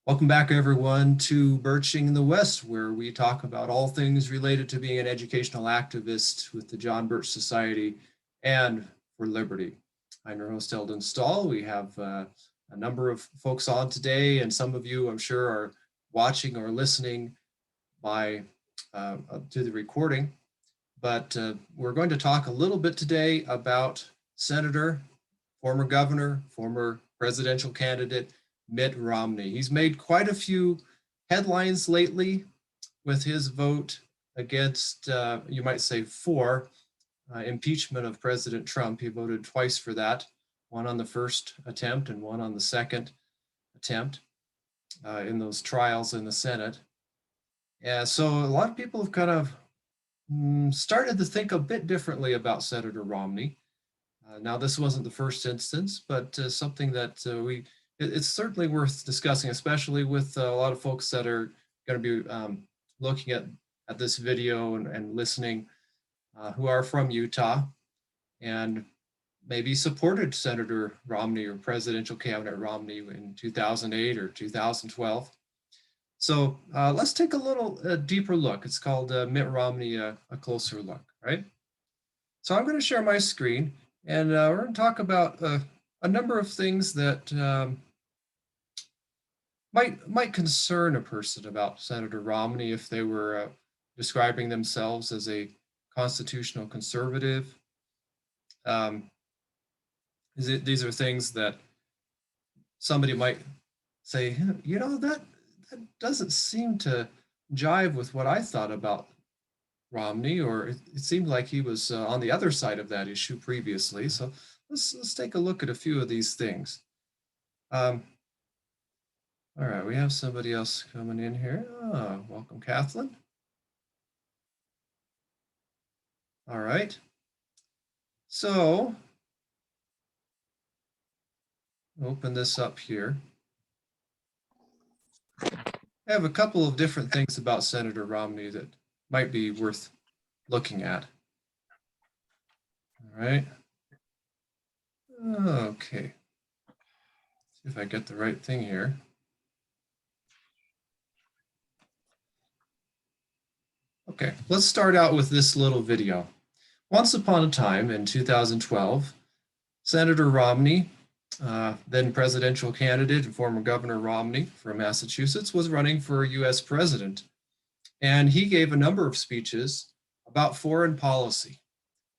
Welcome back, everyone, to Birching the West, where we talk about all things related to being an educational activist with the John Birch Society and for Liberty. I'm your host, Eldon Stahl. We have a number of folks on today, and some of you, I'm sure, are watching or listening to the recording. But we're going to talk a little bit today about Senator, former governor, former presidential candidate, Mitt Romney. He's made quite a few headlines lately with his vote against, you might say, for impeachment of President Trump. He voted twice for that, one on the first attempt and one on the second attempt in those trials in the Senate. So a lot of people have kind of started to think a bit differently about Senator Romney. Now, this wasn't the first instance, but something that it's certainly worth discussing, especially with a lot of folks that are going to be looking at this video and listening who are from Utah and maybe supported Senator Romney or presidential candidate Romney in 2008 or 2012. So let's take a deeper look. It's called Mitt Romney, a closer look, right? So I'm going to share my screen, and we're going to talk about a number of things that might concern a person about Senator Romney if they were describing themselves as a constitutional conservative. These are things that somebody might say, you know, that doesn't seem to jive with what I thought about Romney, or it seemed like he was on the other side of that issue previously. So let's take a look at a few of these things. All right, we have somebody else coming in here. Welcome, Kathleen. All right. So, open this up here. I have a couple of different things about Senator Romney that might be worth looking at. All right. Okay. See if I get the right thing here. Okay, let's start out with this little video. Once upon a time in 2012, Senator Romney, then presidential candidate and former Governor Romney from Massachusetts, was running for US president. And he gave a number of speeches about foreign policy.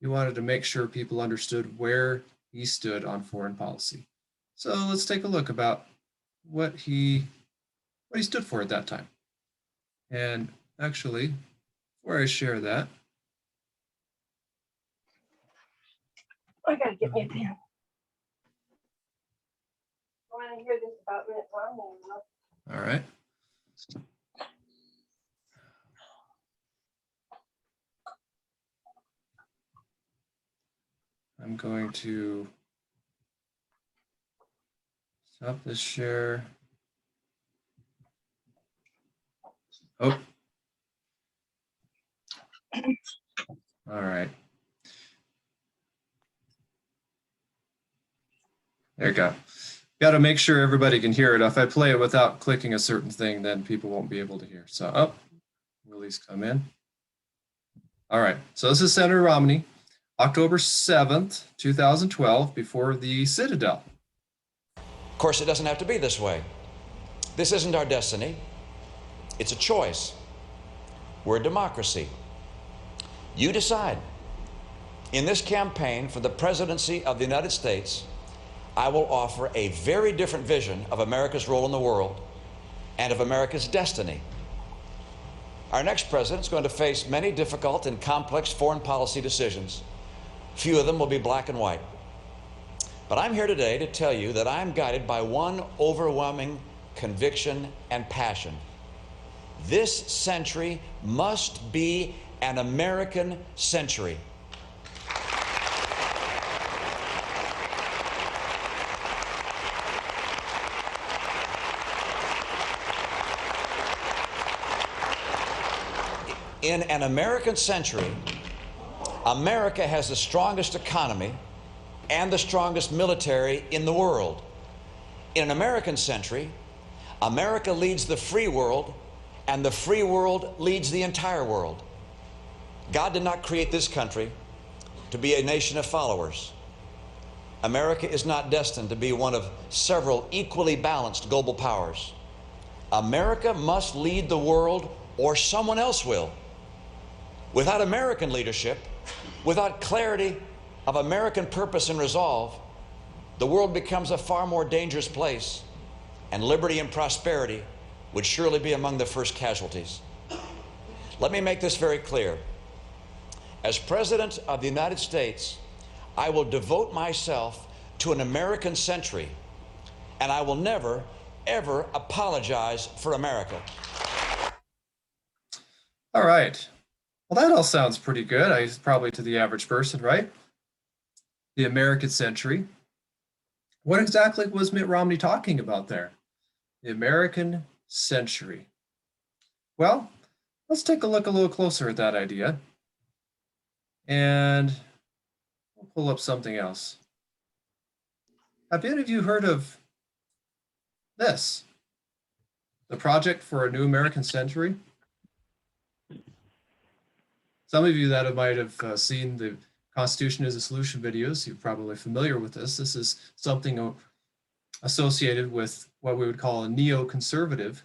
He wanted to make sure people understood where he stood on foreign policy. So let's take a look about what he stood for at that time. And actually, before I share that, I gotta get me a pen. I want to hear this about Mitt Romney. All right. I'm going to stop this share. Oh. All right. There you go. Got to make sure everybody can hear it. If I play it without clicking a certain thing, then people won't be able to hear. So, Willie's come in. All right. So this is Senator Romney, October 7th, 2012, before the Citadel. Of course, it doesn't have to be this way. This isn't our destiny. It's a choice. We're a democracy. You decide. In this campaign for the presidency of the United States, I will offer a very different vision of America's role in the world and of America's destiny. Our next president is going to face many difficult and complex foreign policy decisions. Few of them will be black and white. But I'm here today to tell you that I'm guided by one overwhelming conviction and passion. This century must be an American century. In an American century, America has the strongest economy and the strongest military in the world. In an American century, America leads the free world, and the free world leads the entire world. God did not create this country to be a nation of followers. America is not destined to be one of several equally balanced global powers. America must lead the world, or someone else will. Without American leadership, without clarity of American purpose and resolve, the world becomes a far more dangerous place, and liberty and prosperity would surely be among the first casualties. Let me make this very clear. As President of the United States, I will devote myself to an American century, and I will never, ever apologize for America. All right. Well, that all sounds pretty good. Probably to the average person, right? The American century. What exactly was Mitt Romney talking about there? The American century. Well, let's take a look a little closer at that idea. And we'll pull up something else. Have any of you heard of this? The Project for a New American Century? Some of you that might have seen the Constitution is a Solution videos, you're probably familiar with this. This is something associated with what we would call a neoconservative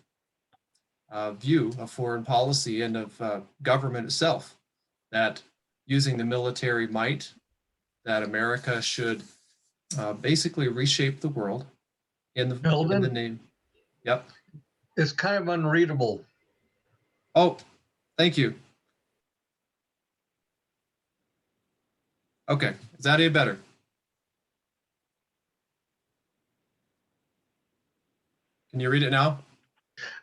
view of foreign policy and of government itself, that using the military might, that America should basically reshape the world in the name. Yep. It's kind of unreadable. Oh, thank you. Okay, is that any better? Can you read it now?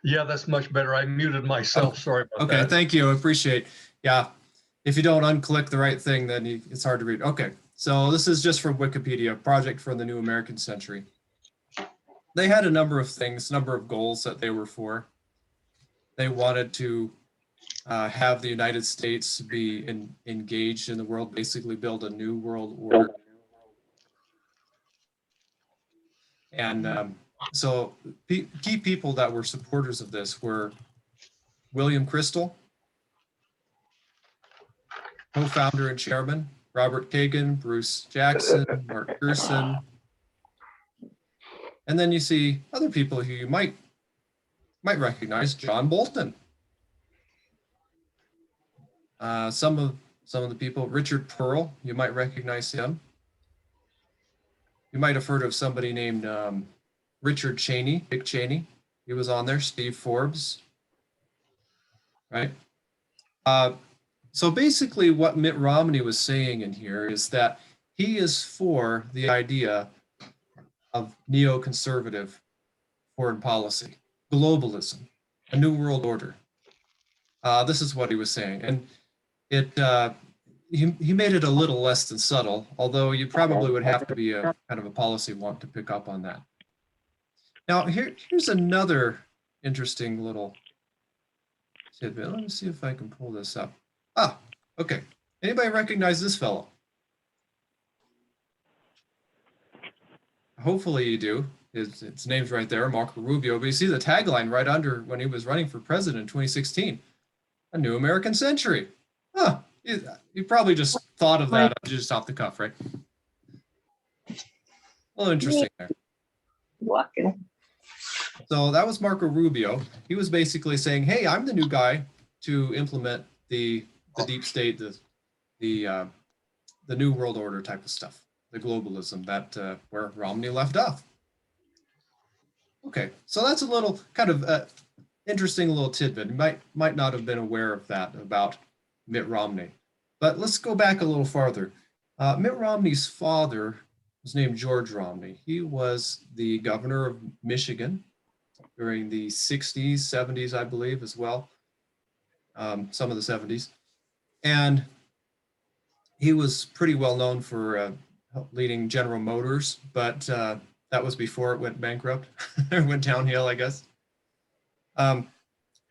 Yeah, that's much better. I muted myself. Sorry about that. Okay, thank you. I appreciate. Yeah, if you don't unclick the right thing, then it's hard to read. Okay, so this is just from Wikipedia, Project for the New American Century. They had a number of things, number of goals that they were for. They wanted to have the United States be engaged in the world, basically build a new world order. And so key people that were supporters of this were William Crystal, co-founder and chairman, Robert Kagan, Bruce Jackson, Mark Gerson. And then you see other people who you might recognize, John Bolton. Some of the people, Richard Pearl, you might recognize him. You might have heard of somebody named Richard Cheney, Dick Cheney. He was on there, Steve Forbes, right? So basically what Mitt Romney was saying in here is that he is for the idea of neoconservative foreign policy, globalism, a new world order. This is what he was saying. And he made it a little less than subtle, although you probably would have to be a kind of a policy wonk to pick up on that. Now, here's another interesting little tidbit. Let me see if I can pull this up. Ah, okay. Anybody recognize this fellow? Hopefully you do. His name's right there, Marco Rubio. But you see the tagline right under when he was running for president in 2016, a new American century. Huh. You probably just thought of that just off the cuff, right? A little interesting there. Walking. So that was Marco Rubio. He was basically saying, hey, I'm the new guy to implement the deep state, the new world order type of stuff, the globalism that where Romney left off. Okay, so that's a little kind of interesting little tidbit. You might not have been aware of that about Mitt Romney. But let's go back a little farther. Mitt Romney's father was named George Romney. He was the governor of Michigan during the 60s, 70s, I believe, as well. Some of the 70s. And he was pretty well known for leading General Motors, but that was before it went bankrupt. It went downhill, I guess.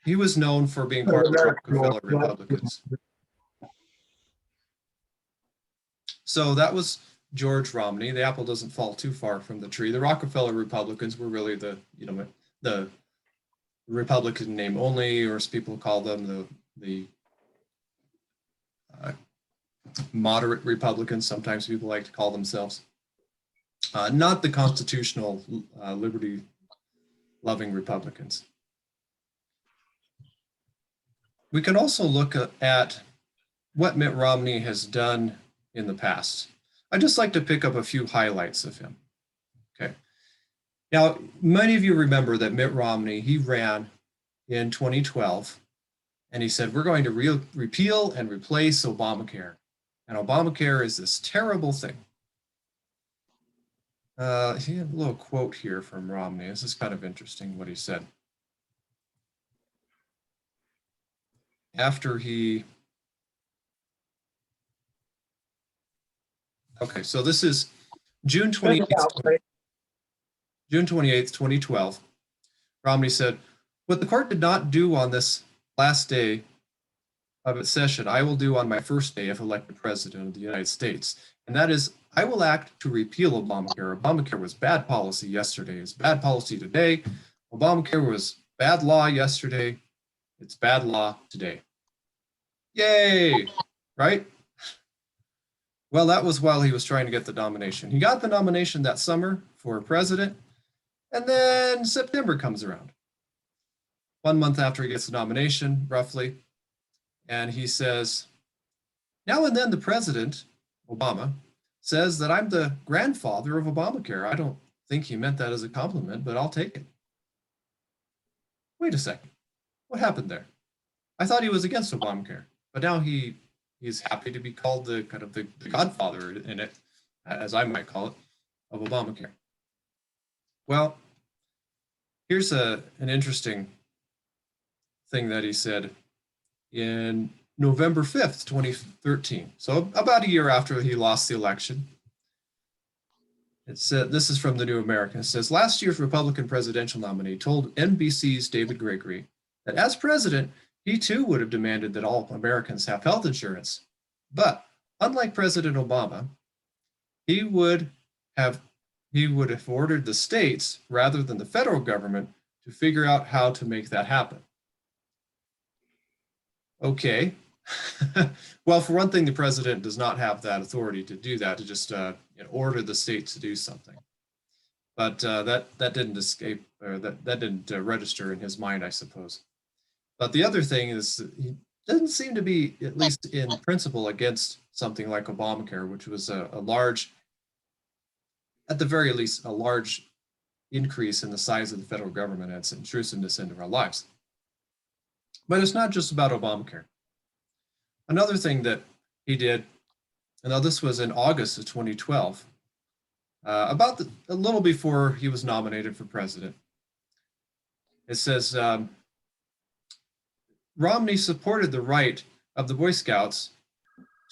He was known for being part of the Rockefeller Republicans. So that was George Romney. The apple doesn't fall too far from the tree. The Rockefeller Republicans were really the Republican name only, or as people call them, the moderate Republicans, sometimes people like to call themselves, not the constitutional liberty-loving Republicans. We can also look at what Mitt Romney has done in the past. I'd just like to pick up a few highlights of him. Okay. Now, many of you remember that Mitt Romney, he ran in 2012, and he said, we're going to repeal and replace Obamacare. And Obamacare is this terrible thing. He had a little quote here from Romney. This is kind of interesting what he said. After he, okay, so this is June 28th, 2012. Romney said, what the court did not do on this last day of its session, I will do on my first day if elected president of the United States. And that is, I will act to repeal Obamacare. Obamacare was bad policy yesterday. It's bad policy today. Obamacare was bad law yesterday. It's bad law today. Yay, right? Well, that was while he was trying to get the nomination. He got the nomination that summer for president, and then September comes around. 1 month after he gets the nomination, roughly, and he says, now and then the president, Obama, says that I'm the grandfather of Obamacare. I don't think he meant that as a compliment, but I'll take it. Wait a second. What happened there? I thought he was against Obamacare, but now he's happy to be called the kind of the godfather in it, as I might call it, of Obamacare. Well, here's an interesting thing that he said in November 5th, 2013. So about a year after he lost the election. It said, this is from the New American. It says, last year's Republican presidential nominee told NBC's David Gregory that as president, he too would have demanded that all Americans have health insurance. But unlike President Obama, he would have ordered the states rather than the federal government to figure out how to make that happen. Okay. Well, for one thing, the president does not have that authority to do that, to just order the state to do something. But that didn't escape, or that didn't register in his mind, I suppose. But the other thing is he doesn't seem to be, at least in principle, against something like Obamacare, which was a large, at the very least, a large increase in the size of the federal government and its intrusiveness into our lives. But it's not just about Obamacare. Another thing that he did, and now this was in August of 2012, a little before he was nominated for president. It says, Romney supported the right of the Boy Scouts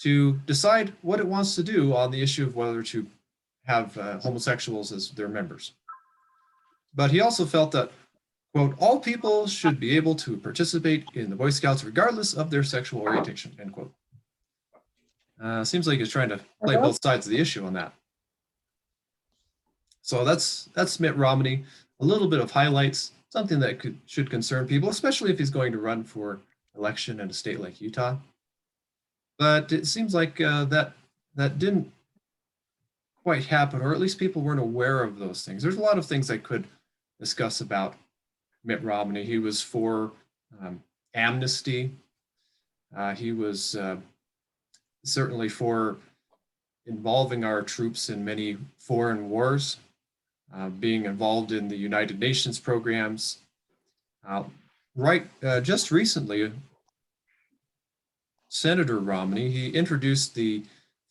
to decide what it wants to do on the issue of whether to have homosexuals as their members. But he also felt that, quote, all people should be able to participate in the Boy Scouts regardless of their sexual orientation, end quote. Seems like he's trying to play both sides of the issue on that. So that's Mitt Romney, a little bit of highlights, something that should concern people, especially if he's going to run for election in a state like Utah. But it seems like that didn't quite happen, or at least people weren't aware of those things. There's a lot of things I could discuss about Mitt Romney. He was for amnesty. He was certainly for involving our troops in many foreign wars, being involved in the United Nations programs. Just recently, Senator Romney, he introduced the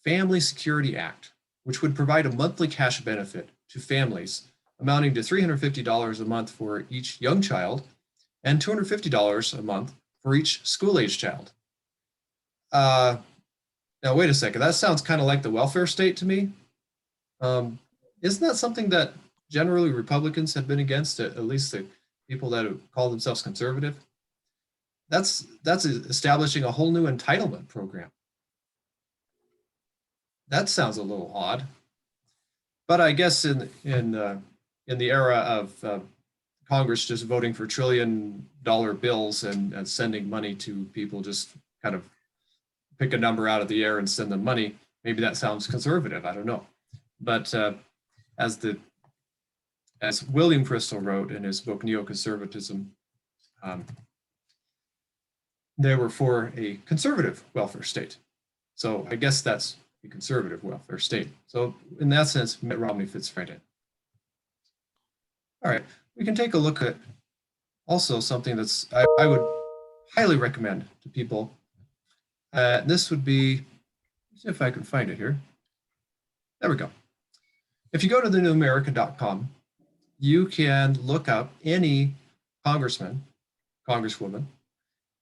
Family Security Act, which would provide a monthly cash benefit to families amounting to $350 a month for each young child and $250 a month for each school-age child. Now, wait a second. That sounds kind of like the welfare state to me. Isn't that something that generally Republicans have been against, at least the people that call themselves conservative? That's establishing a whole new entitlement program. That sounds a little odd. But I guess in the era of Congress just voting for trillion-dollar bills and sending money to people, just kind of pick a number out of the air and send them money. Maybe that sounds conservative, I don't know. But as William Crystal wrote in his book, Neoconservatism, they were for a conservative welfare state. So I guess that's a conservative welfare state. So in that sense, Mitt Romney fits right in. All right, we can take a look at also something that's I would highly recommend to people. This would be, let's see if I can find it here. There we go. If you go to thenewamerica.com, you can look up any congressman, congresswoman,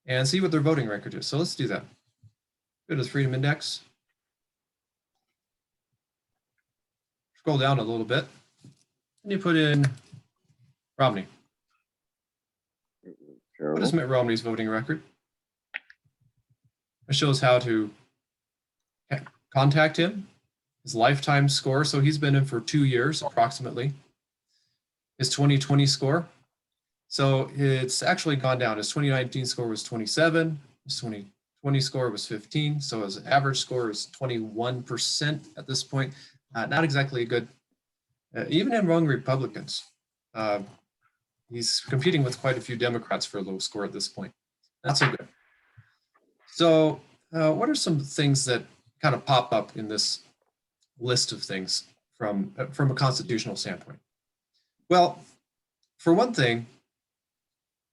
and see what their voting record is. So let's do that. Go to the Freedom Index. Scroll down a little bit, and you put in Romney. What is Mitt Romney's voting record? It shows how to contact him, his lifetime score. So he's been in for 2 years approximately. His 2020 score. So it's actually gone down. His 2019 score was 27. His 2020 score was 15. So his average score is 21% at this point. Not exactly good. Even among Republicans, he's competing with quite a few Democrats for a low score at this point. Not so good. So what are some things that kind of pop up in this list of things from a constitutional standpoint? Well, for one thing,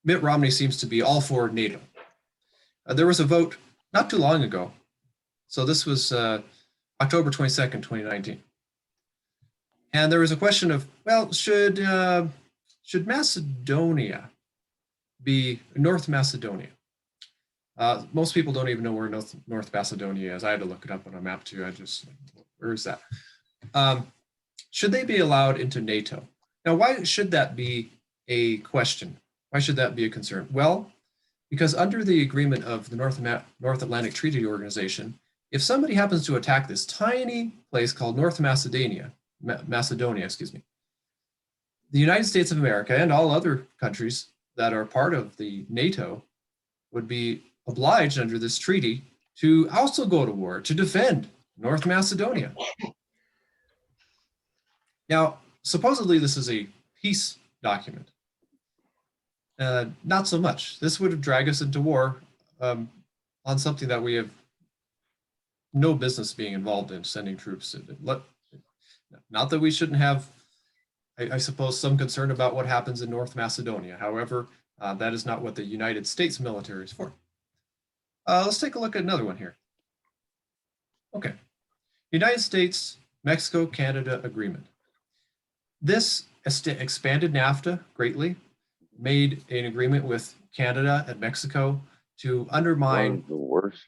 Mitt Romney seems to be all for NATO. There was a vote not too long ago. So this was October 22nd, 2019. And there was a question of, well, should Macedonia be North Macedonia? Most people don't even know where North Macedonia is. I had to look it up on a map too. Where is that? Should they be allowed into NATO? Now, why should that be a question? Why should that be a concern? Well, because under the agreement of the North Atlantic Treaty Organization, if somebody happens to attack this tiny place called North Macedonia, the United States of America and all other countries that are part of the NATO would be obliged under this treaty to also go to war to defend North Macedonia. Now, supposedly this is a peace document. Not so much. This would drag us into war on something that we have no business being involved in, sending troops. Not that we shouldn't have, I suppose, some concern about what happens in North Macedonia. However, that is not what the United States military is for. Let's take a look at another one here. Okay, United States-Mexico Canada Agreement. This expanded NAFTA greatly, made an agreement with Canada and Mexico to undermine. One of the worst.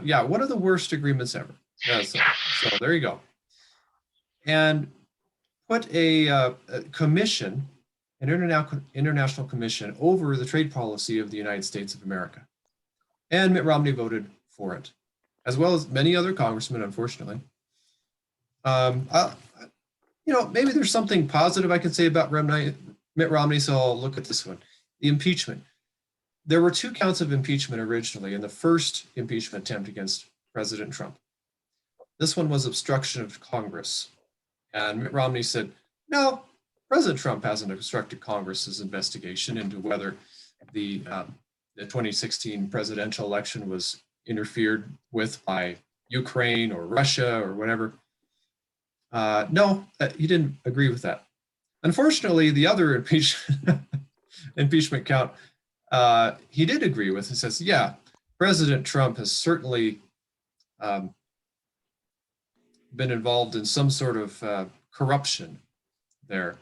Yeah, one of the worst agreements ever. So there you go. And put a commission, an international commission over the trade policy of the United States of America. And Mitt Romney voted for it, as well as many other congressmen, unfortunately. Maybe there's something positive I can say about Mitt Romney, so I'll look at this one. The impeachment. There were 2 counts of impeachment originally in the first impeachment attempt against President Trump. This one was obstruction of Congress. And Mitt Romney said, no, President Trump hasn't obstructed Congress's investigation into whether the 2016 presidential election was interfered with by Ukraine or Russia or whatever. No, he didn't agree with that. Unfortunately, the other impeachment count, he did agree with. He says, yeah, President Trump has certainly been involved in some sort of corruption there.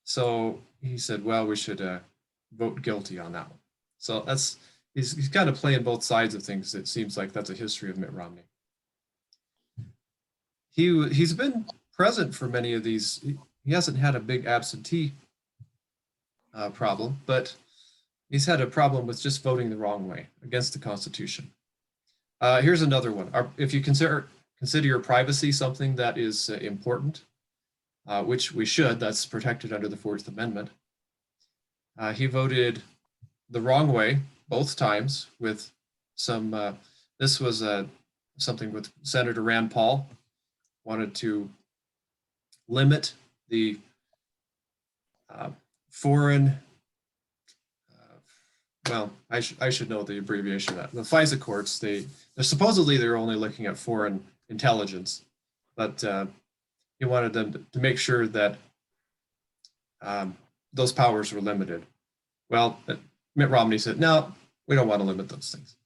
So he said, well, we should vote guilty on that one. So he's kind of playing both sides of things. It seems like that's a history of Mitt Romney. He's been present for many of these. He hasn't had a big absentee problem, but he's had a problem with just voting the wrong way against the Constitution. Here's another one. If you consider your privacy something that is important, which we should. That's protected under the 4th Amendment. He voted the wrong way both times with some, this was something with Senator Rand Paul, wanted to limit the foreign, well, I should know the abbreviation of that. The FISA courts, they're supposedly they're only looking at foreign intelligence, but he wanted them to make sure that those powers were limited. Well, Mitt Romney said, no, we don't want to limit those things.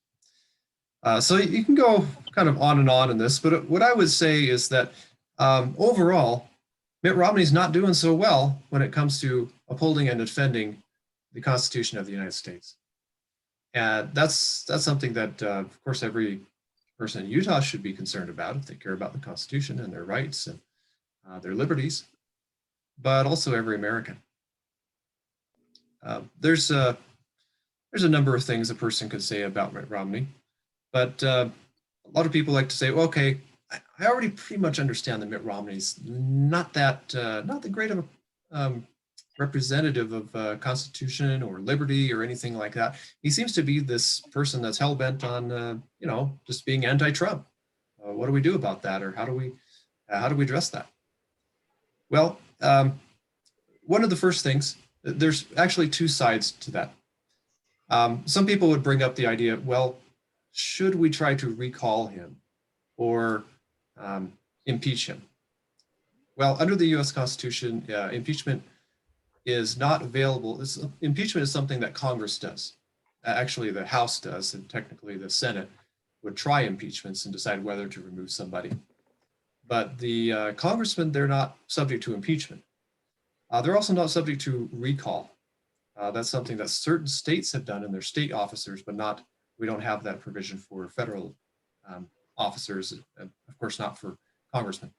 So you can go kind of on and on in this, but what I would say is that overall, Mitt Romney's not doing so well when it comes to upholding and defending the Constitution of the United States. And that's something that, of course, every person in Utah should be concerned about if they care about the Constitution and their rights and their liberties, but also every American. There's a number of things a person could say about Mitt Romney, but a lot of people like to say, well, okay, I already pretty much understand that Mitt Romney's not the great of a representative of Constitution or liberty or anything like that. He seems to be this person that's hell-bent on, just being anti-Trump. What do we do about that, or how do we address that? Well, one of the first things, there's actually two sides to that. Some people would bring up the idea, well, should we try to recall him or impeach him? Well, under the U.S. Constitution, impeachment is not available. Impeachment is something that Congress does. Actually, the House does, and technically the Senate would try impeachments and decide whether to remove somebody. But the congressmen, they're not subject to impeachment. They're also not subject to recall. That's something that certain states have done in their state officers, but we don't have that provision for federal officers, and of course not for congressmen.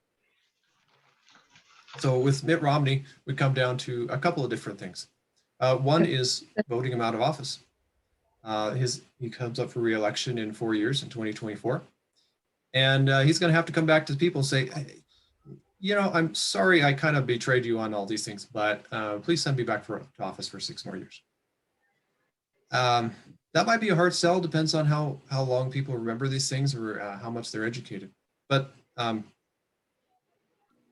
So with Mitt Romney, we come down to a couple of different things. One is voting him out of office. He comes up for re-election in 4 years in 2024. And he's going to have to come back to the people and say, hey, I'm sorry I kind of betrayed you on all these things, but please send me back to office for 6 more years. That might be a hard sell, depends on how long people remember these things or how much they're educated. But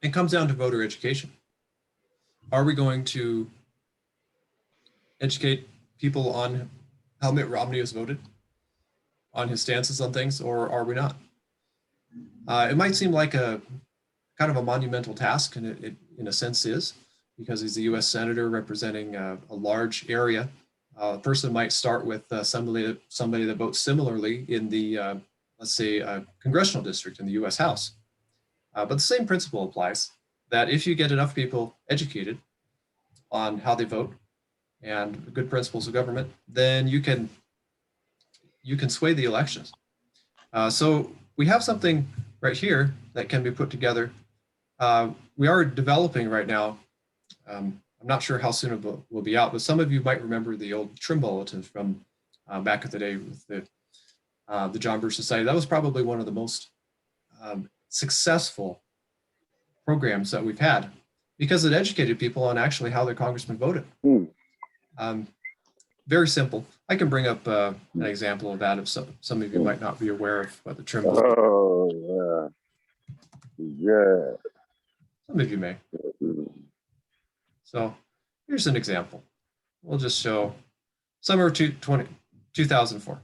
it comes down to voter education. Are we going to educate people on how Mitt Romney has voted, on his stances on things, or are we not? It might seem like a kind of a monumental task, and it in a sense is, because he's a U.S. Senator representing a large area. A person might start with somebody that votes similarly in the, let's say, Congressional District in the U.S. House. But the same principle applies, that if you get enough people educated on how they vote and good principles of government, then you can sway the elections. So we have something right here that can be put together. We are developing right now. I'm not sure how soon it will be out, but some of you might remember the old Trim Bulletin from back in the day with the John Birch Society. That was probably one of the most successful programs that we've had because it educated people on actually how their congressman voted. Very simple. I can bring up an example of that if some of you might not be aware of what the Trim Bulletin. Oh, yeah. Some of you may. So here's an example. We'll just show summer 2004.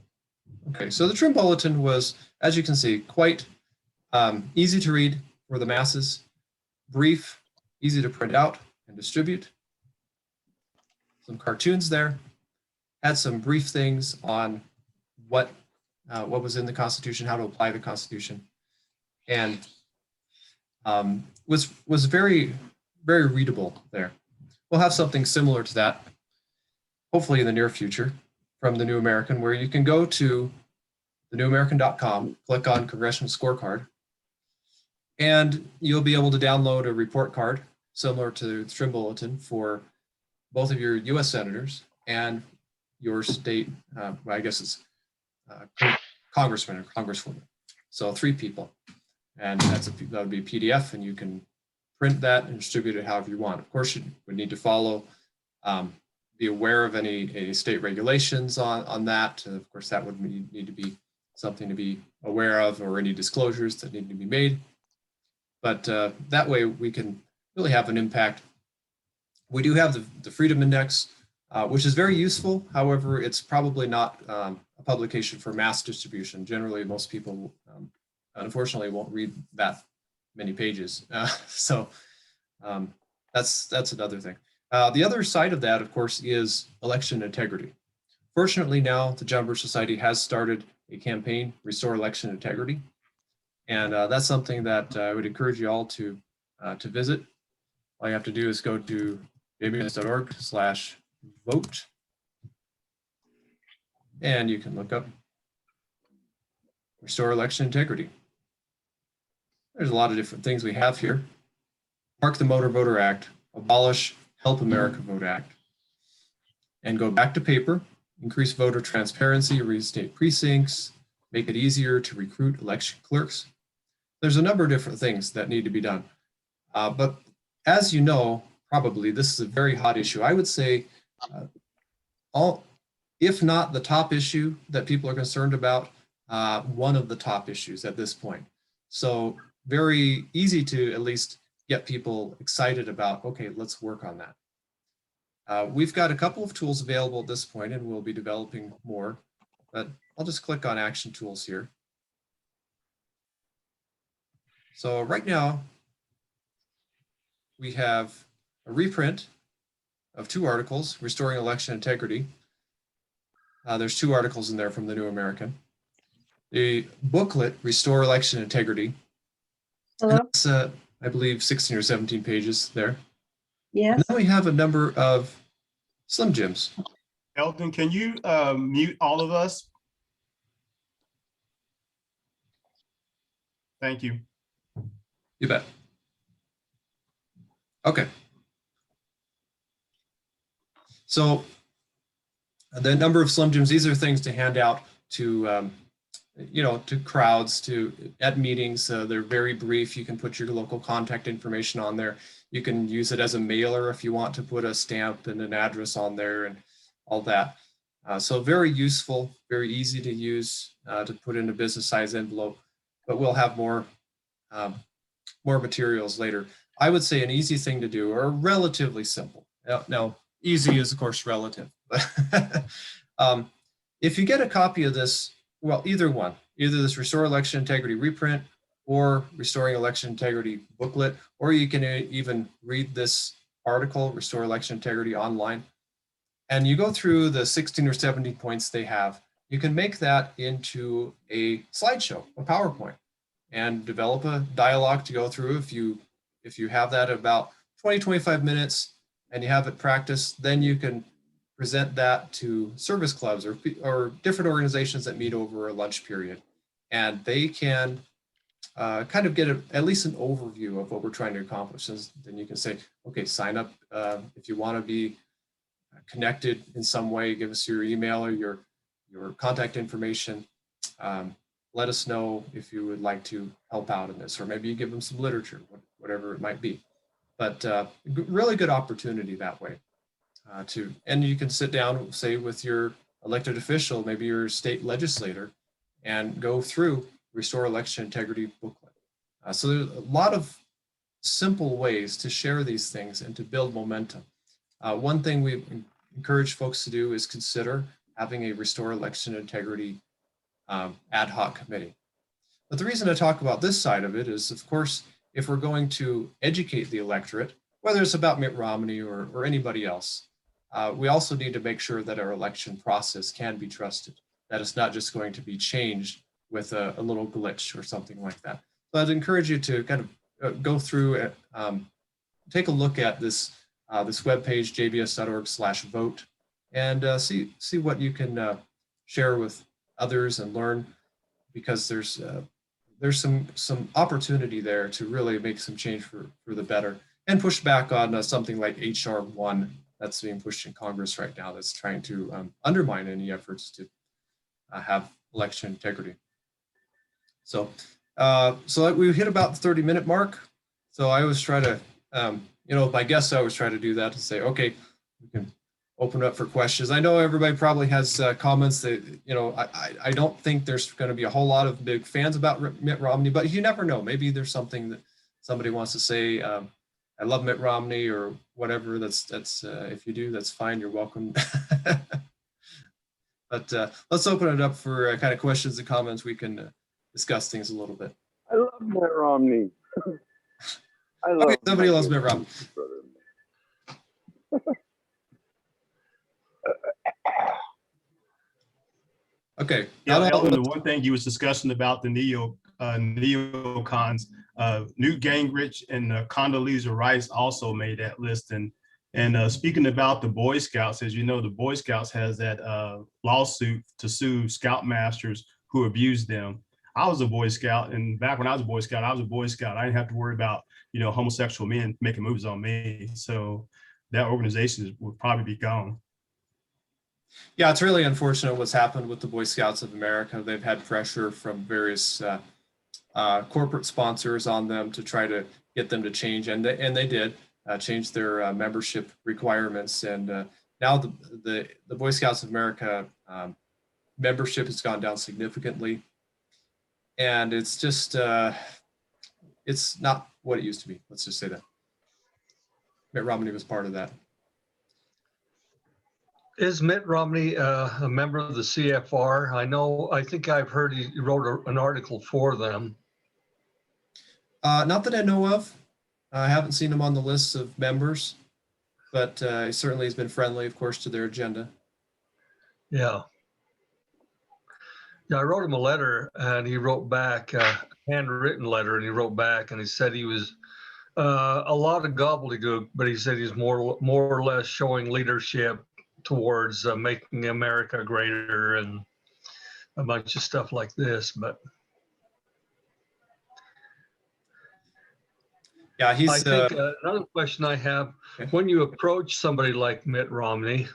Okay, so the Trim Bulletin was, as you can see, quite easy to read for the masses, brief, easy to print out and distribute. Some cartoons there, had some brief things on what was in the Constitution, how to apply the Constitution, and was very, very readable there. We'll have something similar to that, hopefully in the near future, from the New American, where you can go to thenewamerican.com, click on Congressional Scorecard, and you'll be able to download a report card similar to the Trim Bulletin for both of your U.S. senators and your state, I guess it's congressman or congresswoman. So 3 people, and that would be a PDF, and you can print that and distribute it however you want. Of course, you would need to follow, be aware of any state regulations on that. Of course, that would need to be something to be aware of, or any disclosures that need to be made. But that way we can really have an impact. We do have the Freedom Index, which is very useful. However, it's probably not a publication for mass distribution. Generally, most people, unfortunately, won't read that many pages. So that's another thing. The other side of that, of course, is election integrity. Fortunately, now the John Birch Society has started a campaign, Restore Election Integrity. And that's something that I would encourage you all to visit. All you have to do is go to jbs.org/vote. And you can look up Restore Election Integrity. There's a lot of different things we have here. Mark the Motor Voter Act, abolish Help America Vote Act, and go back to paper, increase voter transparency, restate precincts, make it easier to recruit election clerks. There's a number of different things that need to be done. But as you know, probably this is a very hot issue. I would say if not the top issue that people are concerned about, one of the top issues at this point. So very easy to at least get people excited about, okay, let's work on that. We've got a couple of tools available at this point, and we'll be developing more, but I'll just click on Action Tools here. So right now, we have a reprint of 2 articles, Restoring Election Integrity. There's 2 articles in there from the New American. The booklet, Restore Election Integrity. Hello? That's, I believe, 16 or 17 pages there. Yes. And then we have a number of Slim Jims. Eldon, can you mute all of us? Thank you. You bet. Okay. So the number of Slim Jims, these are things to hand out to, to crowds, at meetings. They're very brief. You can put your local contact information on there. You can use it as a mailer if you want to put a stamp and an address on there and all that. So very useful, very easy to use, to put in a business size envelope, but we'll have more materials later. I would say an easy thing to do, or relatively simple. Now, easy is of course relative, but if you get a copy of this, well, either this Restore Election Integrity reprint or Restoring Election Integrity booklet, or you can even read this article, Restore Election Integrity, online, and you go through the 16 or 17 points they have. You can make that into a slideshow, a PowerPoint, and develop a dialogue to go through. If you have that about 20-25 minutes and you have it practiced, then you can present that to service clubs or different organizations that meet over a lunch period, and they can kind of get at least an overview of what we're trying to accomplish. And then you can say, okay, sign up if you want to be connected in some way. Give us your email or your contact information. Let us know if you would like to help out in this, or maybe you give them some literature, whatever it might be. But really good opportunity that way and you can sit down, say, with your elected official, maybe your state legislator, and go through Restore Election Integrity booklet. So there's a lot of simple ways to share these things and to build momentum. One thing we encourage folks to do is consider having a Restore Election Integrity ad hoc committee. But the reason I talk about this side of it is, of course, if we're going to educate the electorate, whether it's about Mitt Romney or anybody else, we also need to make sure that our election process can be trusted, that it's not just going to be changed with a little glitch or something like that. So I'd encourage you to kind of go through, take a look at this webpage, jbs.org/vote, and see what you can share with others and learn, because there's some opportunity there to really make some change for the better, and push back on something like HR 1 that's being pushed in Congress right now, that's trying to undermine any efforts to have election integrity. So we hit about the 30-minute mark. So I always try to, my guests, I always try to do that, to say, okay, we can open up for questions. I know everybody probably has comments that, I don't think there's going to be a whole lot of big fans about Mitt Romney, but you never know. Maybe there's something that somebody wants to say. I love Mitt Romney or whatever. That's if you do, that's fine. You're welcome. But let's open it up for kind of questions and comments. We can discuss things a little bit. I love Mitt Romney. I love Okay, somebody loves Mitt Romney. Okay. Yeah, not all- Elvin, the one thing you was discussing about the neocons, Newt Gingrich and Condoleezza Rice also made that list. And speaking about the Boy Scouts, as you know, the Boy Scouts has that lawsuit to sue scoutmasters who abused them. I was a Boy Scout, and back when I was a Boy Scout, I was a Boy Scout. I didn't have to worry about, homosexual men making moves on me. So that organization would probably be gone. Yeah, it's really unfortunate what's happened with the Boy Scouts of America. They've had pressure from various corporate sponsors on them to try to get them to change, and they did change their membership requirements. And now the Boy Scouts of America membership has gone down significantly, and it's just it's not what it used to be. Let's just say that. Mitt Romney was part of that. Is Mitt Romney a member of the CFR? I think I've heard he wrote an article for them. Not that I know of. I haven't seen him on the list of members, but he certainly has been friendly, of course, to their agenda. Yeah. Yeah, I wrote him a letter, and he wrote back, a handwritten letter, and he wrote back, and he said he was a lot of gobbledygook, but he said he's more or less showing leadership towards making America greater and a bunch of stuff like this. But yeah, I think another question I have, okay. When you approach somebody like Mitt Romney,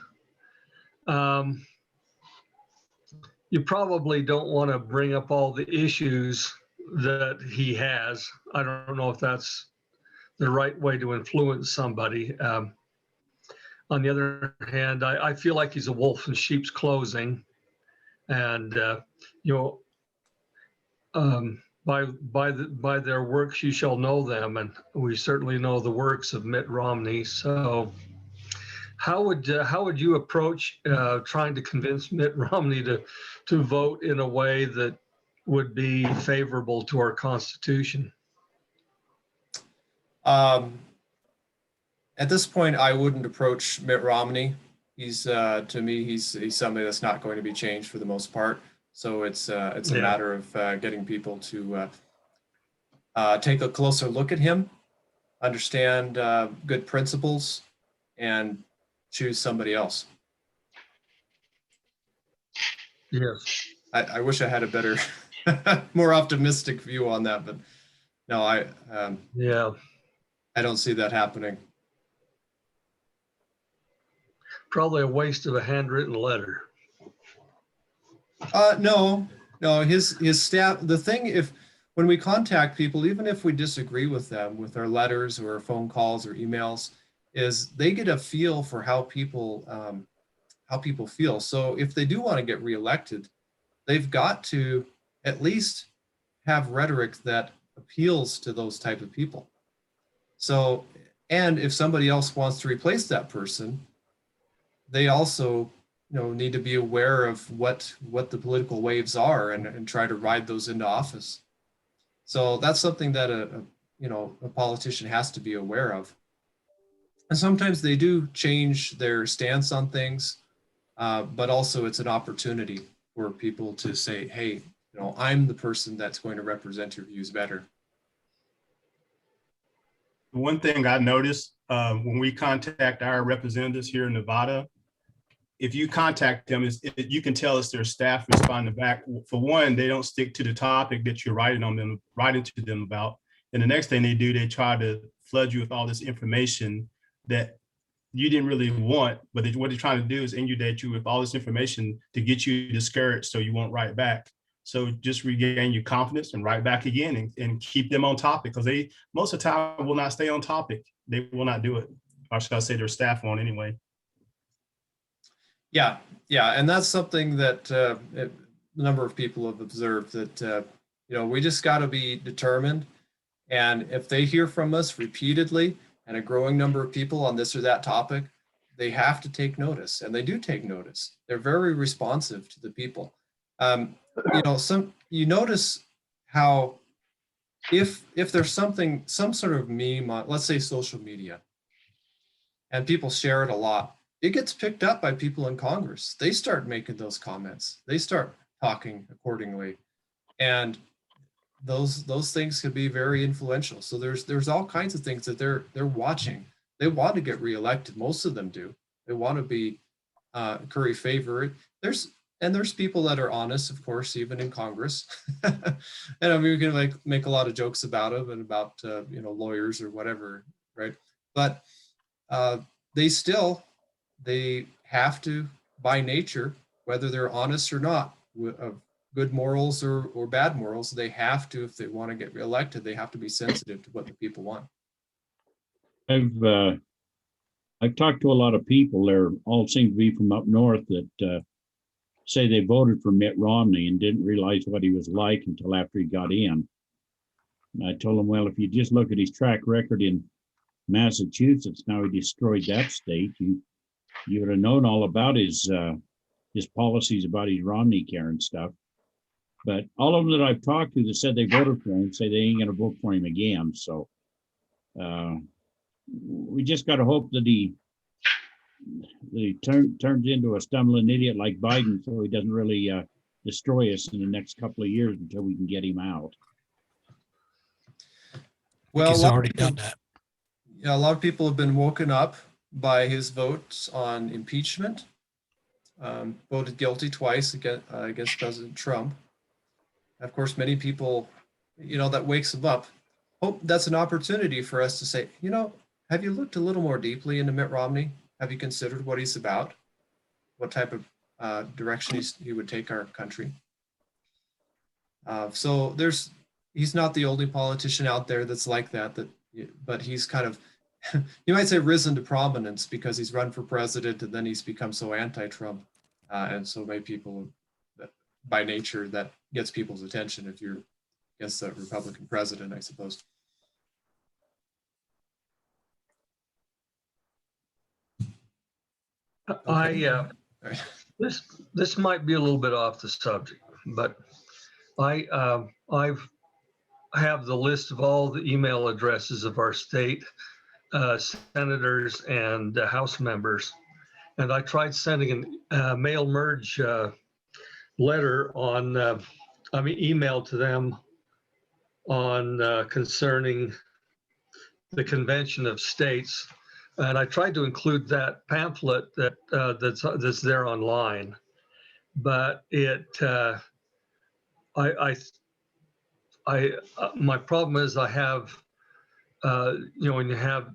you probably don't want to bring up all the issues that he has. I don't know if that's the right way to influence somebody. On the other hand, I feel like he's a wolf in sheep's clothing, and by their works you shall know them, and we certainly know the works of Mitt Romney. So, how would you approach trying to convince Mitt Romney to vote in a way that would be favorable to our Constitution? At this point, I wouldn't approach Mitt Romney. He's to me, he's somebody that's not going to be changed for the most part. So it's a matter of getting people to take a closer look at him, understand good principles, and choose somebody else. Yes. I wish I had a better, more optimistic view on that, but no, I don't see that happening. Probably a waste of a handwritten letter. No, his staff, the thing, when we contact people, even if we disagree with them with our letters or phone calls or emails, is they get a feel for how people feel. So if they do want to get reelected, they've got to at least have rhetoric that appeals to those type of people. So, and if somebody else wants to replace that person, they also need to be aware of what the political waves are and try to ride those into office. So that's something that a politician has to be aware of. And sometimes they do change their stance on things, but also it's an opportunity for people to say, hey, I'm the person that's going to represent your views better. One thing I noticed when we contact our representatives here in Nevada, if you contact them, you can tell it's their staff responding back. For one, they don't stick to the topic that you're writing to them about. And the next thing they do, they try to flood you with all this information that you didn't really want, but what they're trying to do is inundate you with all this information to get you discouraged so you won't write back. So just regain your confidence and write back again and keep them on topic, because they most of the time will not stay on topic. They will not do it. Or should I say their staff won't anyway. Yeah, yeah, and that's something that a number of people have observed, that we just got to be determined. And if they hear from us repeatedly and a growing number of people on this or that topic, they have to take notice, and they do take notice. They're very responsive to the people. You notice how if there's some sort of meme on, let's say, social media, and people share it a lot, it gets picked up by people in Congress. They start making those comments. They start talking accordingly, and those things can be very influential. So there's all kinds of things that they're watching. They want to get reelected. Most of them do. They want to be curry favor. There's people that are honest, of course, even in Congress. And I mean, we can make a lot of jokes about them and about lawyers or whatever, right? But they have to, by nature, whether they're honest or not, of good morals or bad morals, they have to, if they want to get reelected, they have to be sensitive to what the people want. I've talked to a lot of people. They're all seem to be from up north that say they voted for Mitt Romney and didn't realize what he was like until after he got in. And I told them, well, if you just look at his track record in Massachusetts, now he destroyed that state. You would have known all about his policies about his Romney care and stuff. But all of them that I've talked to that said they voted for him say they ain't going to vote for him again. So we just got to hope that he turns into a stumbling idiot like Biden, so he doesn't really destroy us in the next couple of years until we can get him out. Well, he's already done that. Yeah, a lot of people have been woken up by his votes on impeachment. Voted guilty twice against President Trump. Of course, many people, that wakes them up. Hope that's an opportunity for us to say, have you looked a little more deeply into Mitt Romney? Have you considered what he's about? What type of direction he would take our country? So he's not the only politician out there that's like that, but he's kind of, you might say, risen to prominence because he's run for president and then he's become so anti-Trump. And so many people, that by nature, that gets people's attention if you're against the Republican president, I suppose. This might be a little bit off the subject, but I have the list of all the email addresses of our state senators and House members, and I tried sending a mail merge letter on, email to them on concerning the Convention of States. And I tried to include that pamphlet that's there online, but my problem is I have, when you have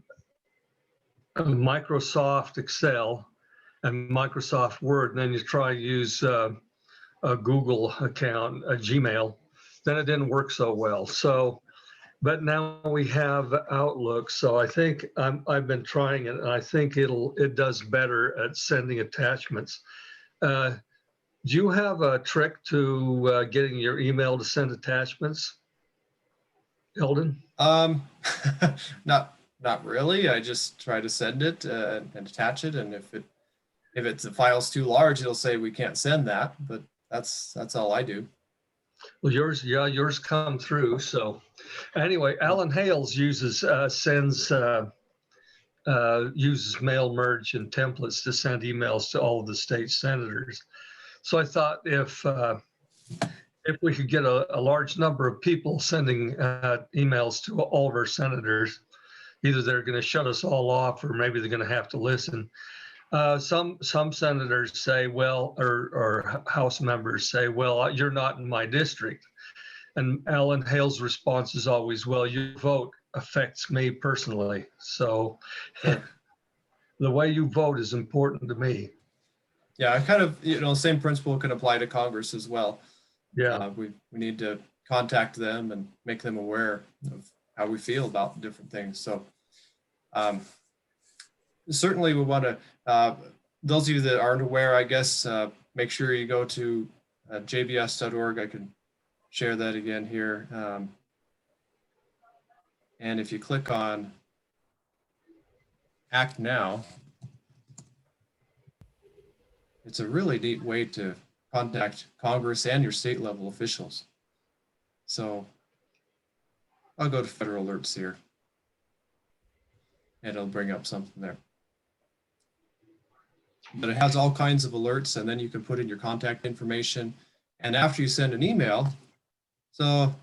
Microsoft Excel and Microsoft Word, and then you try to use a Google account, a Gmail, then it didn't work so well. So, but now we have Outlook, so I think I've been trying it, and I think it does better at sending attachments. Do you have a trick to getting your email to send attachments, Eldon? Not really. I just try to send it and attach it, and if the file's too large, it'll say we can't send that. But that's all I do. Well, yours come through. So anyway, Alan Hales uses mail merge and templates to send emails to all of the state senators. So I thought if we could get a large number of people sending emails to all of our senators, either they're going to shut us all off or maybe they're going to have to listen. Some senators say, well, or House members say, well, you're not in my district. And Alan Hale's response is always, well, your vote affects me personally. So the way you vote is important to me. Yeah, I kind of, same principle can apply to Congress as well. Yeah. We need to contact them and make them aware of how we feel about different things. So certainly we want to, those of you that aren't aware, I guess, make sure you go to jbs.org. I can share that again here. And if you click on Act Now, it's a really neat way to contact Congress and your state level officials. So I'll go to federal alerts here and it'll bring up something there. But it has all kinds of alerts, and then you can put in your contact information. And after you send an email, so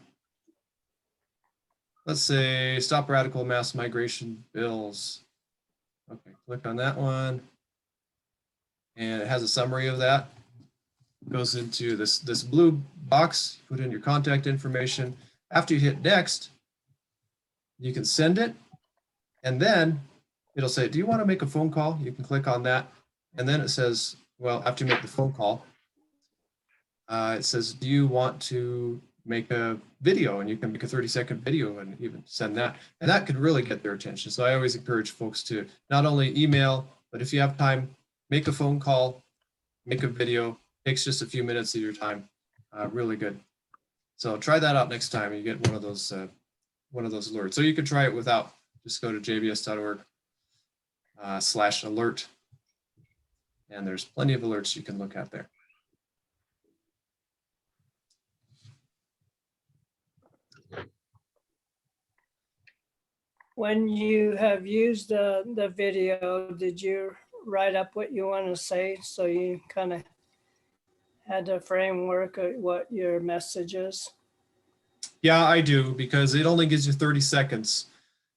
let's say stop radical mass migration bills. Okay, click on that one. And it has a summary of that. It goes into this blue box, put in your contact information. After you hit next, you can send it. And then it'll say, do you want to make a phone call? You can click on that. And then it says, well, after you make the phone call, it says, do you want to make a video? And you can make a 30-second video and even send that. And that could really get their attention. So I always encourage folks to not only email, but if you have time, make a phone call, make a video. Takes just a few minutes of your time. Really good. So try that out next time. You get one of those alerts. So you can try it without. Just go to jbs.org /alert. And there's plenty of alerts you can look at there. When you have used the video, did you write up what you want to say? So you kind of had a framework of what your message is? Yeah, I do, because it only gives you 30 seconds.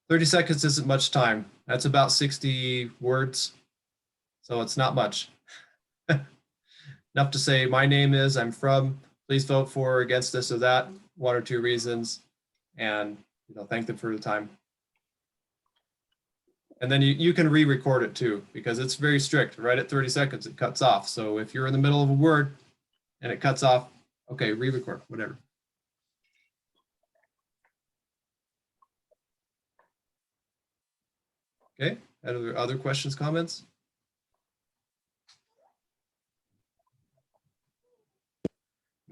30 seconds isn't much time. That's about 60 words. So it's not much. Enough to say, my name is, I'm from, please vote for or against this or that, 1 or 2 reasons, and thank them for the time. And then you can re-record it too, because it's very strict. Right at 30 seconds, it cuts off. So if you're in the middle of a word and it cuts off, okay, re-record, whatever. Okay, other questions, comments?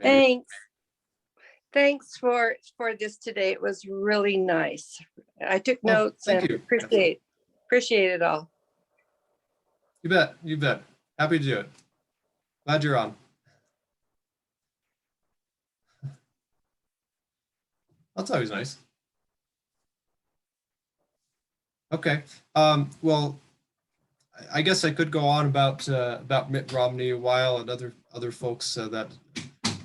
Thanks. Thanks for this today. It was really nice. I took notes thank and you. appreciate it all. You bet, you bet. Happy to do it. Glad you're on. That's always nice. Okay. Well, I guess I could go on about Mitt Romney a while and other folks that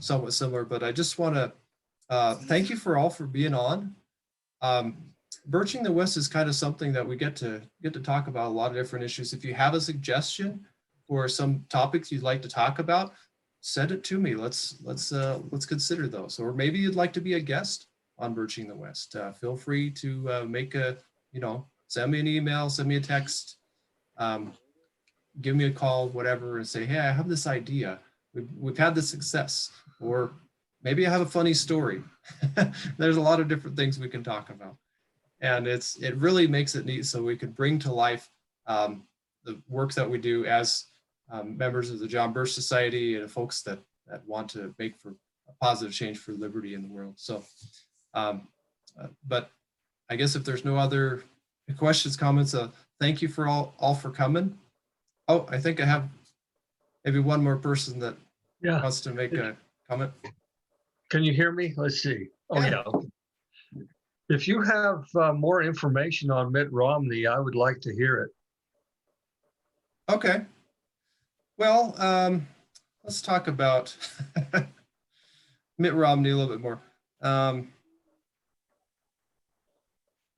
somewhat similar, but I just want to thank you for being on. Birching the West is kind of something that we get to talk about a lot of different issues. If you have a suggestion for some topics you'd like to talk about, send it to me. Let's consider those. Or maybe you'd like to be a guest on Birching the West. Feel free to make send me an email, send me a text, give me a call, whatever, and say, hey, I have this idea. We've had this success, or maybe I have a funny story. There's a lot of different things we can talk about. And it really makes it neat so we can bring to life the work that we do as members of the John Birch Society and folks that want to make for a positive change for liberty in the world. So, but I guess if there's no other questions, comments, thank you for all for coming. Oh, I think I have maybe one more person that wants to make a comment. Can you hear me? Let's see. Oh, Yeah. yeah. If you have more information on Mitt Romney, I would like to hear it. Okay. Well, let's talk about Mitt Romney a little bit more.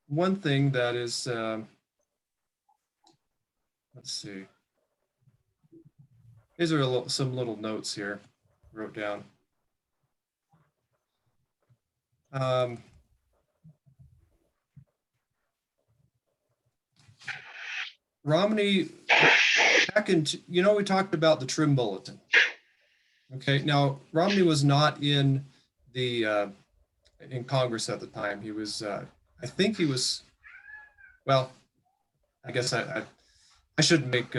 One thing that is, let's see. These are some little notes here I wrote down. Romney, back in, we talked about the Trim Bulletin. Okay, now Romney was not in the in Congress at the time. He was, I think he was, well, I guess I shouldn't make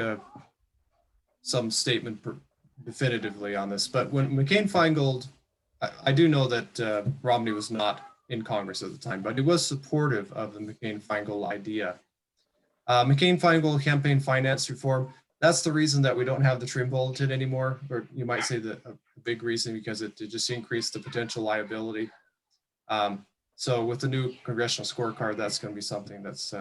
some statement definitively on this, but when McCain-Feingold, I do know that Romney was not in Congress at the time, but he was supportive of the McCain-Feingold idea. McCain-Feingold campaign finance reform, that's the reason that we don't have the trim bulletin anymore, or you might say that a big reason, because it just increased the potential liability. So with the new congressional scorecard, that's going to be something that's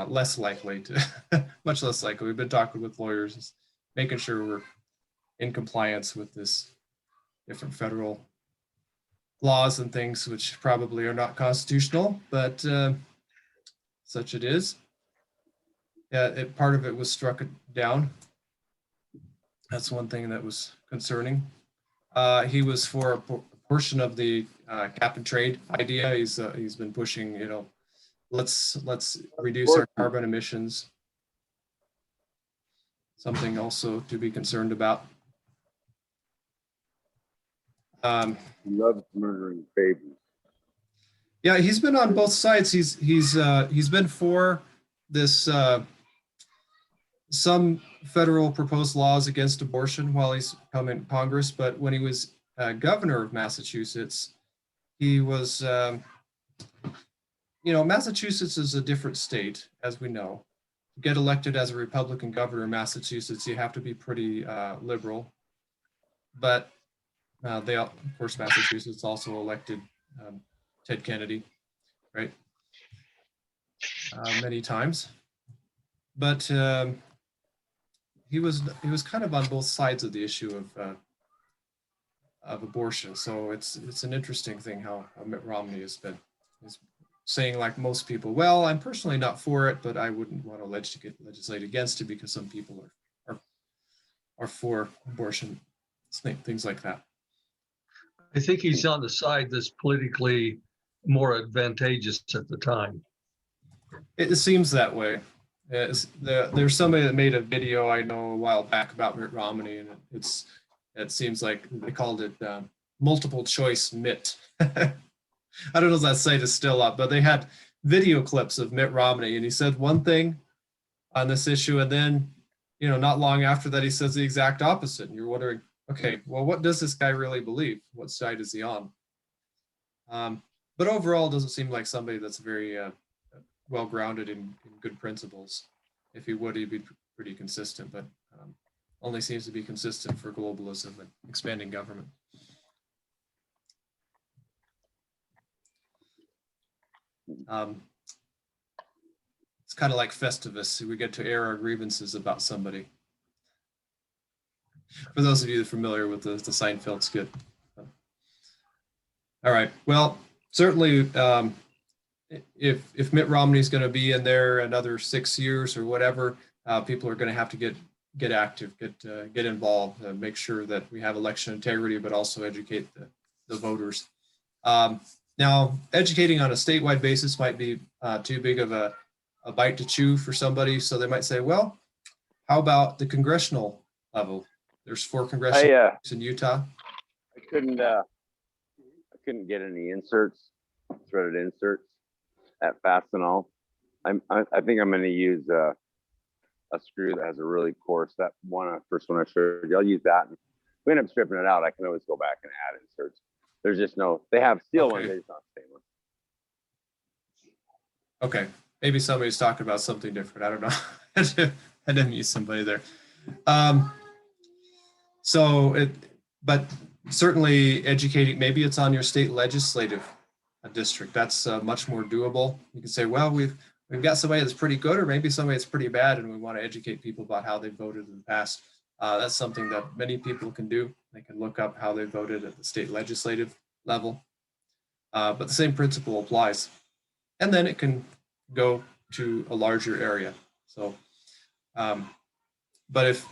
less likely to, much less likely. We've been talking with lawyers, making sure we're in compliance with this different federal laws and things, which probably are not constitutional, but such it is. Yeah, part of it was struck down. That's one thing that was concerning. He was for a portion of the cap and trade idea. He's been pushing, you know, let's reduce our carbon emissions. Something also to be concerned about. He loves murdering babies. Yeah, he's been on both sides. He's been for this some federal proposed laws against abortion while he's come in Congress, but when he was governor of Massachusetts, he was, you know, Massachusetts is a different state, as we know. To get elected as a Republican governor in Massachusetts, you have to be pretty liberal. But they, of course, Massachusetts also elected Ted Kennedy, right? Many times. But he was kind of on both sides of the issue of abortion. So it's an interesting thing how Mitt Romney is saying, like most people, well, I'm personally not for it, but I wouldn't want to legislate against it because some people are for abortion, things like that. I think he's on the side that's politically more advantageous at the time. It seems that way. There's somebody that made a video I know a while back about Mitt Romney, and it seems like they called it multiple choice Mitt. I don't know if that site is still up, but they had video clips of Mitt Romney, and he said one thing on this issue, and then, you know, not long after that, he says the exact opposite. And you're wondering, okay, well, what does this guy really believe? What side is he on? But overall, it doesn't seem like somebody that's very well-grounded in good principles. If he would, he'd be pretty consistent, but only seems to be consistent for globalism and expanding government. It's kind of like Festivus. We get to air our grievances about somebody. For those of you that are familiar with the Seinfeld skit. All right, well, certainly if Mitt Romney's going to be in there another 6 years or whatever, people are going to have to get active, get involved, make sure that we have election integrity, but also educate the voters. Now, educating on a statewide basis might be too big of a bite to chew for somebody, so they might say, well, how about the congressional level? There's 4 congressional districts in Utah. I couldn't get any inserts, threaded inserts at Fastenal. I think I'm going to use a screw that has a really coarse, that first one I showed you. I'll use that. And if we end up stripping it out, I can always go back and add inserts. There's just no, they have steel ones, they just not stainless. Okay, maybe somebody's talking about something different. I don't know. I didn't use somebody there. But certainly educating, maybe it's on your state legislative district. That's much more doable. You can say, well, we've got somebody that's pretty good, or maybe somebody that's pretty bad, and we want to educate people about how they voted in the past. That's something that many people can do. They can look up how they voted at the state legislative level. But the same principle applies. And then it can go to a larger area. So, but if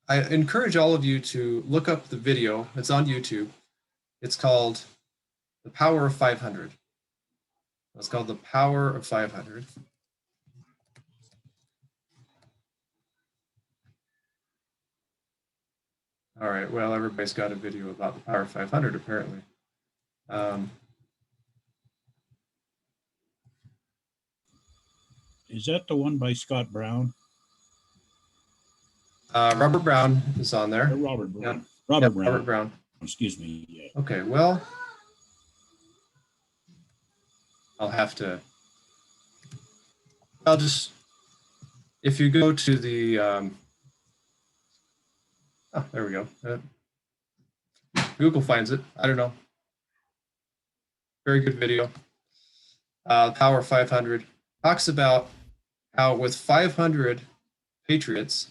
I encourage all of you to look up the video, it's on YouTube. It's called The Power of 500. It's called The Power of 500. All All right, well, everybody's got a video about the Power 500 apparently. Is that the one by Scott Brown? Robert Brown is on there. Robert Brown. Yeah. Robert Yep, Brown. Robert Brown. Excuse me. Yeah. Okay, well, I'll just, if you go to the, oh, there we go. Google finds it. I don't know. Very good video. Power 500 talks about how with 500 patriots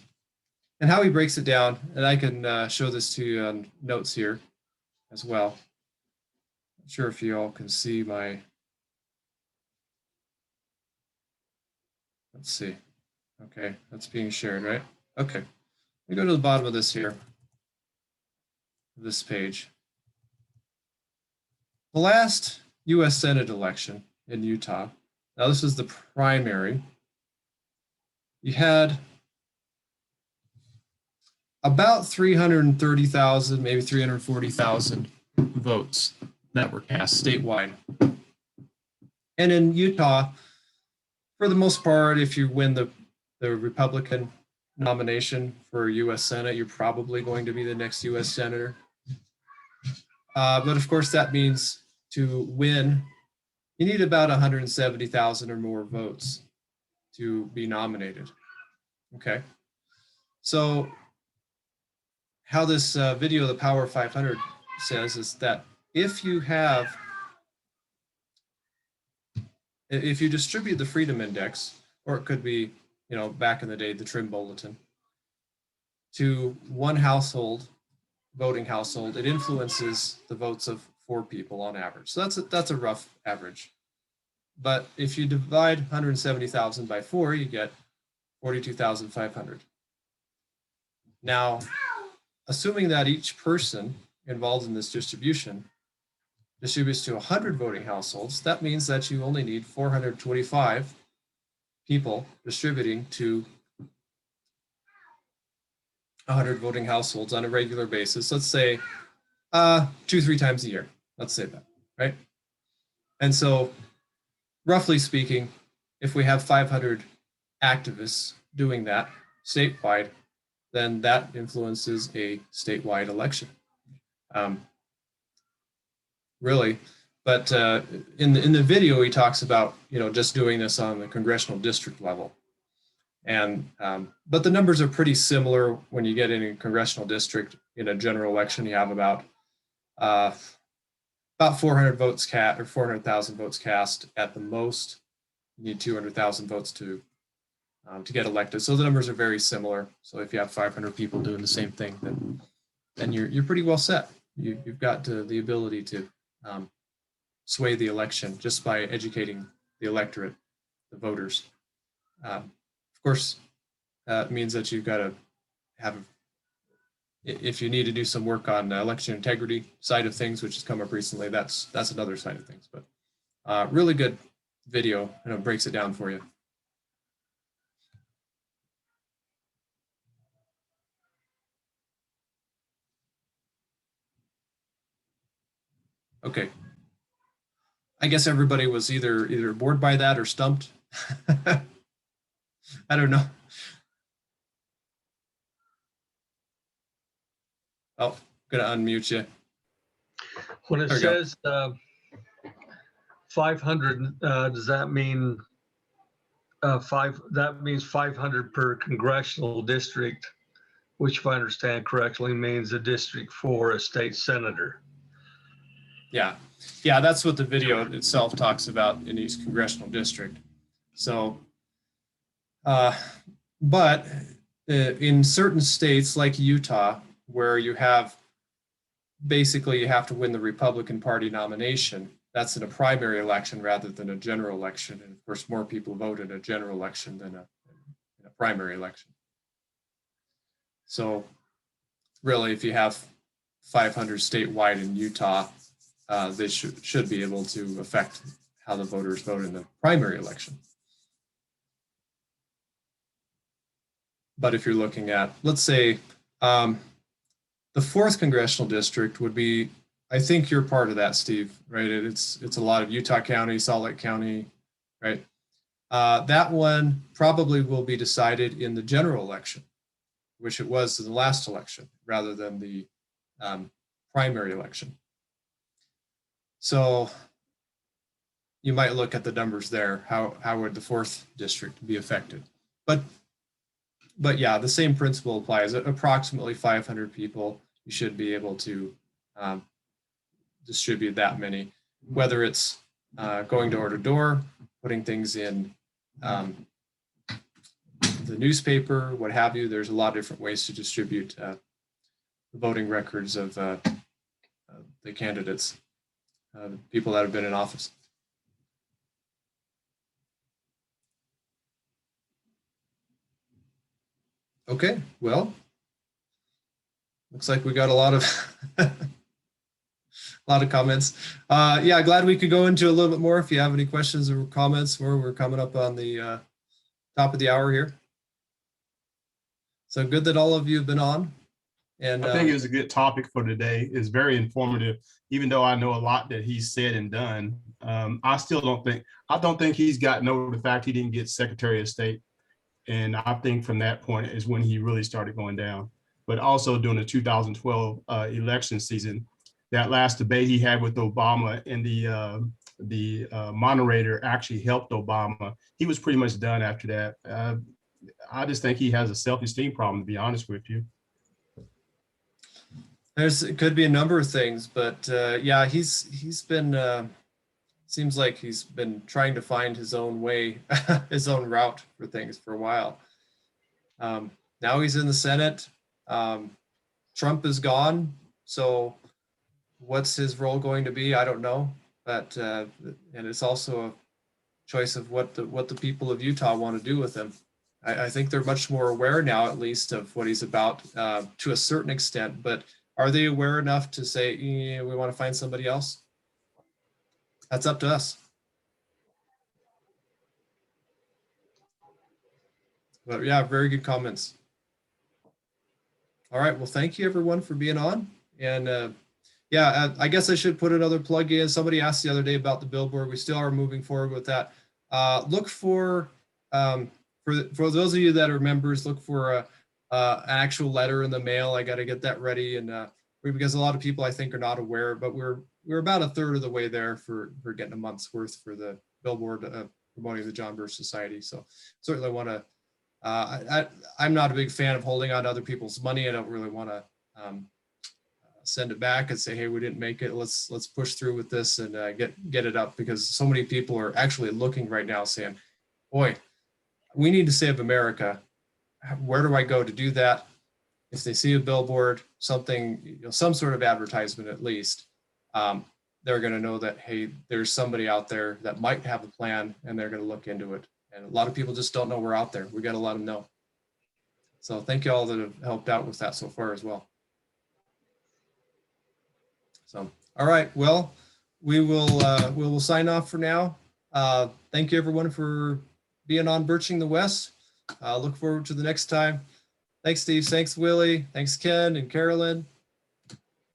and how he breaks it down. And I can show this to you on notes here as well. Not sure if you all can see my, let's see. Okay, that's being shared, right? Okay, we go to the bottom of this here, this page. The last US Senate election in Utah, now this is the primary, you had about 330,000, maybe 340,000 votes that were cast statewide. And in Utah, for the most part, if you win the Republican nomination for US Senate, you're probably going to be the next US Senator. But of course, that means to win, you need about 170,000 or more votes to be nominated. Okay. So how this video, the Power 500, says is that if you distribute the Freedom Index, or it could be, you know, back in the day, the Trim Bulletin, to one household, voting household, it influences the votes of 4 people on average. So that's a rough average. But if you divide 170,000 by 4, you get 42,500. Now, assuming that each person involved in this distribution distributes to 100 voting households, that means that you only need 425 people distributing to 100 voting households on a regular basis. Let's say 2-3 times a year. Let's say that, right? And so, roughly speaking, if we have 500 activists doing that statewide, then that influences a statewide election. Really, but in the video, he talks about, you know, just doing this on the congressional district level. And but the numbers are pretty similar when you get in a congressional district. In a general election, you have about 400 votes cast, or 400,000 votes cast at the most. You need 200,000 votes to get elected. So the numbers are very similar. So if you have 500 people doing the same thing, then you're pretty well set. You've got the ability to sway the election just by educating the electorate, the voters. Of course, it means that you've got to have, if you need to do some work on election integrity side of things, which has come up recently, that's another side of things. But really good video, and it breaks it down for you. Okay. I guess everybody was either bored by that or stumped. I don't know. Oh, gonna unmute you. When it says 500, does that mean that means 500 per congressional district, which if I understand correctly means a district for a state senator. Yeah, that's what the video itself talks about in each congressional district. So, but in certain states like Utah, where you have, basically you have to win the Republican Party nomination, that's in a primary election rather than a general election. And of course, more people vote in a general election than in a primary election. So really, if you have 500 statewide in Utah, they should be able to affect how the voters vote in the primary election. But if you're looking at, let's say, The 4th Congressional District would be, I think you're part of that, Steve, right? It's a lot of Utah County, Salt Lake County, right? That one probably will be decided in the general election, which it was in the last election, rather than the primary election. So you might look at the numbers there. How would the 4th district be affected? But yeah, the same principle applies. Approximately 500 people, you should be able to distribute that many, whether it's going door to door, putting things in the newspaper, what have you. There's a lot of different ways to distribute the voting records of the candidates, the people that have been in office. Okay, well, looks like we got a lot of comments. Yeah, glad we could go into a little bit more. If you have any questions or comments, we're coming up on the top of the hour here. So good that all of you have been on. And I think it was a good topic for today. It's very informative, even though I know a lot that he's said and done. I don't think he's gotten over the fact he didn't get Secretary of State. And I think from that point is when he really started going down. But also during the 2012 election season, that last debate he had with Obama and the moderator actually helped Obama. He was pretty much done after that. I just think he has a self-esteem problem, to be honest with you. It could be a number of things, but yeah, he's been seems like he's been trying to find his own way, his own route for things for a while. Now he's in the Senate. Trump is gone, so what's his role going to be? I don't know, but and it's also a choice of what the people of Utah want to do with him. I think they're much more aware now, at least, of what he's about to a certain extent, but are they aware enough to say, we want to find somebody else? That's up to us. But yeah, very good comments. All right, well, thank you everyone for being on. And yeah, I guess I should put another plug in. Somebody asked the other day about the billboard. We still are moving forward with that. Look for those of you that are members, look for an actual letter in the mail. I got to get that ready, and because a lot of people I think are not aware, but we're about a third of the way there for getting a month's worth for the billboard promoting the John Birch Society. So certainly want to. I'm not a big fan of holding on to other people's money. I don't really want to send it back and say, hey, we didn't make it. Let's push through with this and get it up, because so many people are actually looking right now saying, boy, we need to save America. Where do I go to do that? If they see a billboard, something, some sort of advertisement at least, they're going to know that, hey, there's somebody out there that might have a plan, and they're going to look into it. And a lot of people just don't know we're out there. We got to let them know. So thank you all that have helped out with that so far as well. So, all right, well, we will sign off for now. Thank you everyone for being on Birching the West. Look forward to the next time. Thanks, Steve. Thanks, Willie. Thanks, Ken and Carolyn,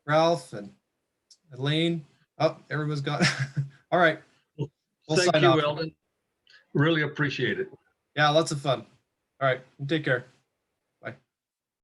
Ralph and Elaine. Oh, everyone's gone. All right. We'll Thank sign you, off. Eldon. Really appreciate it. Yeah, lots of fun. All right. Take care.